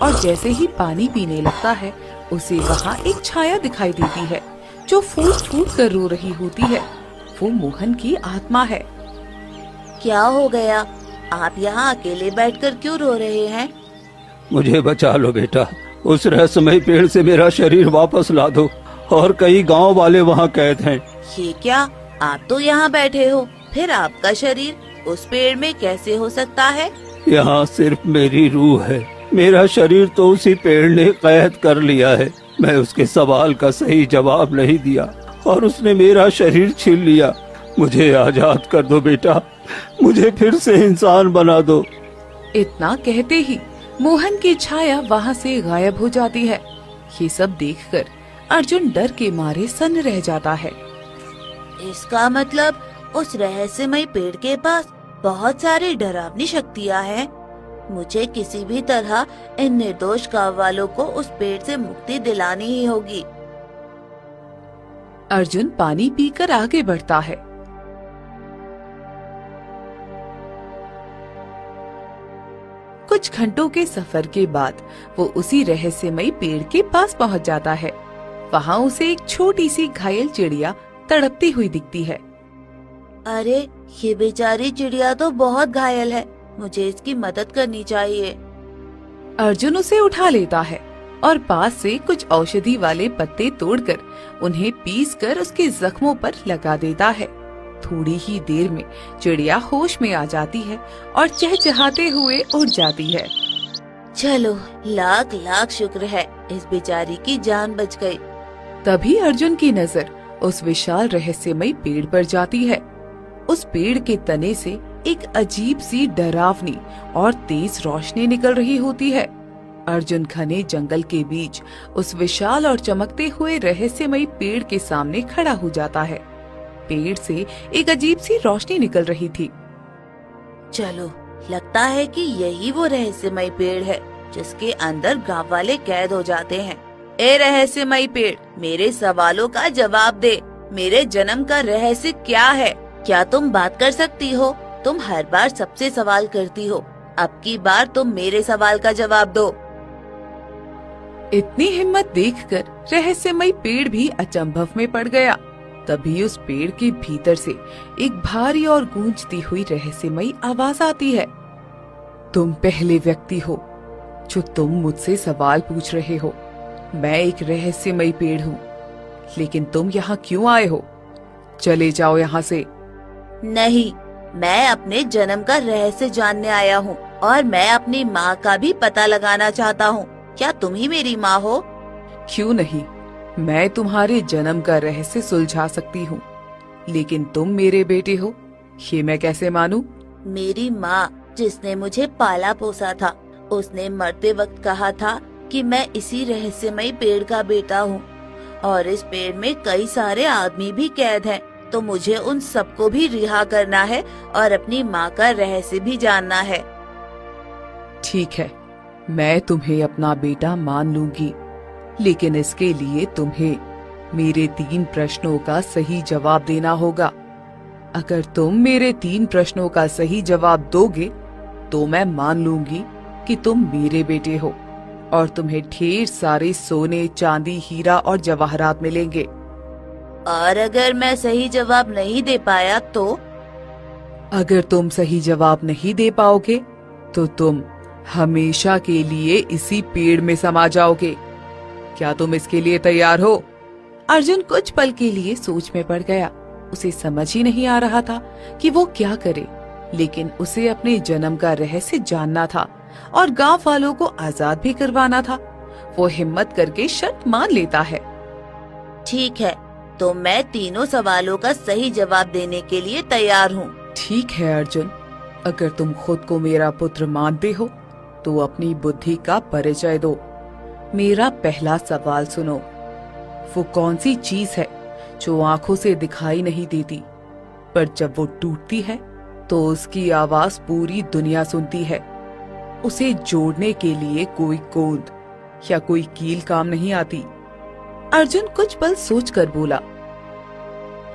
और जैसे ही पानी पीने लगता है उसे वहाँ एक छाया दिखाई देती है जो फूट फूट कर रो रही होती है। वो मोहन की आत्मा है। क्या हो गया? आप यहाँ अकेले बैठकर क्यों रो रहे हैं? मुझे बचा लो बेटा, उस रहस्यमय पेड़ से मेरा शरीर वापस ला दो, और कई गांव वाले वहाँ कैद हैं। ये क्या? आप तो यहाँ बैठे हो, फिर आपका शरीर उस पेड़ में कैसे हो सकता है? यहाँ सिर्फ मेरी रूह है, मेरा शरीर तो उसी पेड़ ने कैद कर लिया है। मैं उसके सवाल का सही जवाब नहीं दिया और उसने मेरा शरीर छीन लिया। मुझे आजाद कर दो बेटा, मुझे फिर से इंसान बना दो। इतना कहते ही मोहन की छाया वहाँ से गायब हो जाती है। ये सब देखकर अर्जुन डर के मारे सन्न रह जाता है। इसका मतलब उस रहस्यमय पेड़ के पास बहुत सारी डरावनी शक्तियाँ हैं। मुझे किसी भी तरह इन निर्दोष गांव वालों को उस पेड़ से मुक्ति दिलानी ही होगी। अर्जुन पानी पीकर आगे बढ़ता है। कुछ घंटों के सफर के बाद वो उसी रहस्यमयी पेड़ के पास पहुंच जाता है। वहाँ उसे एक छोटी सी घायल चिड़िया तड़पती हुई दिखती है। अरे, ये बेचारी चिड़िया तो बहुत घायल है, मुझे इसकी मदद करनी चाहिए। अर्जुन उसे उठा लेता है और पास से कुछ औषधि वाले पत्ते तोड़कर उन्हें पीसकर उसके जख्मों पर लगा देता है। थोड़ी ही देर में चिड़िया होश में आ जाती है और चहचहाते हुए उड़ जाती है। चलो, लाख लाख शुक्र है, इस बेचारी की जान बच गई। तभी अर्जुन की नजर उस विशाल रहस्यमयी पेड़ पर जाती है। उस पेड़ के तने से एक अजीब सी डरावनी और तेज रोशनी निकल रही होती है। अर्जुन घने जंगल के बीच उस विशाल और चमकते हुए रहस्यमयी पेड़ के सामने खड़ा हो जाता है। पेड़ से एक अजीब सी रोशनी निकल रही थी। चलो, लगता है कि यही वो रहस्यमय पेड़ है जिसके अंदर गांव वाले कैद हो जाते हैं। ए रहस्यमय पेड़, मेरे सवालों का जवाब दे। मेरे जन्म का रहस्य क्या है? क्या तुम बात कर सकती हो? तुम हर बार सबसे सवाल करती हो, अब की बार तुम मेरे सवाल का जवाब दो। इतनी हिम्मत देखकर रहस्यमयी पेड़ भी अचंभव में पड़ गया। तभी उस पेड़ के भीतर से एक भारी और गूंजती हुई रहस्यमयी आवाज आती है। तुम पहले व्यक्ति हो जो तुम मुझसे सवाल पूछ रहे हो। मैं एक रहस्यमयी पेड़ हूँ, लेकिन तुम यहाँ क्यों आए हो? चले जाओ यहाँ से। नहीं, मैं अपने जन्म का रहस्य जानने आया हूँ और मैं अपनी माँ का भी पता लगाना चाहता हूँ। क्या तुम ही मेरी माँ हो? क्यों नहीं, मैं तुम्हारे जन्म का रहस्य सुलझा सकती हूँ, लेकिन तुम मेरे बेटे हो, ये मैं कैसे मानूं? मेरी माँ जिसने मुझे पाला पोसा था, उसने मरते वक्त कहा था कि मैं इसी रहस्यमय पेड़ का बेटा हूँ और इस पेड़ में कई सारे आदमी भी कैद हैं, तो मुझे उन सबको भी रिहा करना है और अपनी माँ का रहस्य भी जानना है। ठीक है, मैं तुम्हें अपना बेटा मान लूंगी, लेकिन इसके लिए तुम्हें मेरे 3 प्रश्नों का सही जवाब देना होगा। अगर तुम मेरे 3 प्रश्नों का सही जवाब दोगे तो मैं मान लूंगी कि तुम मेरे बेटे हो और तुम्हें ढेर सारे सोने, चांदी, हीरा और जवाहरात मिलेंगे। और अगर मैं सही जवाब नहीं दे पाया तो? अगर तुम सही जवाब नहीं दे पाओगे तो तुम हमेशा के लिए इसी पेड़ में समा जाओगे। क्या तुम इसके लिए तैयार हो? अर्जुन कुछ पल के लिए सोच में पड़ गया। उसे समझ ही नहीं आ रहा था कि वो क्या करे, लेकिन उसे अपने जन्म का रहस्य जानना था और गांव वालों को आजाद भी करवाना था। वो हिम्मत करके शर्त मान लेता है। ठीक है, तो मैं तीनों सवालों का सही जवाब देने के लिए तैयार हूँ। ठीक है अर्जुन, अगर तुम खुद को मेरा पुत्र मानते हो तो अपनी बुद्धि का परिचय दो। मेरा पहला सवाल सुनो। वो कौन सी चीज है जो आंखों से दिखाई नहीं देती, पर जब वो टूटती है तो उसकी आवाज पूरी दुनिया सुनती है? उसे जोड़ने के लिए कोई गोंद या कोई कील काम नहीं आती। अर्जुन कुछ पल सोचकर बोला,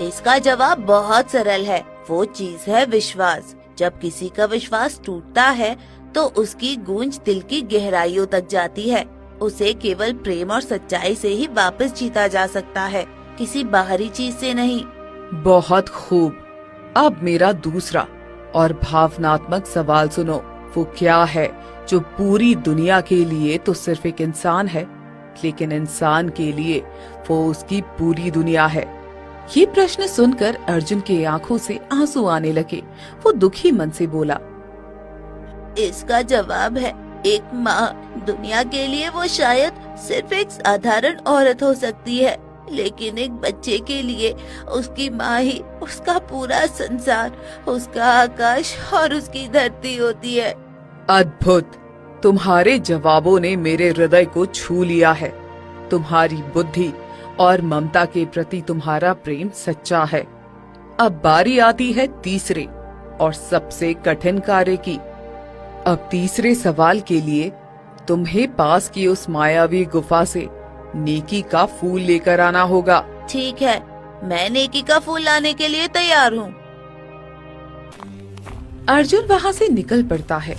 इसका जवाब बहुत सरल है। वो चीज है विश्वास। जब किसी का विश्वास टूटता है तो उसकी गूंज दिल की गहराइयों तक जाती है। उसे केवल प्रेम और सच्चाई से ही वापस जीता जा सकता है, किसी बाहरी चीज से नहीं। बहुत खूब। अब मेरा दूसरा और भावनात्मक सवाल सुनो। वो क्या है जो पूरी दुनिया के लिए तो सिर्फ एक इंसान है, लेकिन इंसान के लिए वो उसकी पूरी दुनिया है? ये प्रश्न सुनकर अर्जुन की आंखों से आंसू आने लगे। वो दुखी मन से बोला, इसका जवाब है एक माँ। दुनिया के लिए वो शायद सिर्फ एक साधारण औरत हो सकती है, लेकिन एक बच्चे के लिए उसकी माँ ही उसका पूरा संसार, उसका आकाश और उसकी धरती होती है। अद्भुत! तुम्हारे जवाबों ने मेरे हृदय को छू लिया है। तुम्हारी बुद्धि और ममता के प्रति तुम्हारा प्रेम सच्चा है। अब बारी आती है तीसरे और सबसे कठिन कार्य की। अब तीसरे सवाल के लिए तुम्हें पास की उस मायावी गुफा से नेकी का फूल लेकर आना होगा। ठीक है, मैं नेकी का फूल लाने के लिए तैयार हूँ। अर्जुन वहाँ से निकल पड़ता है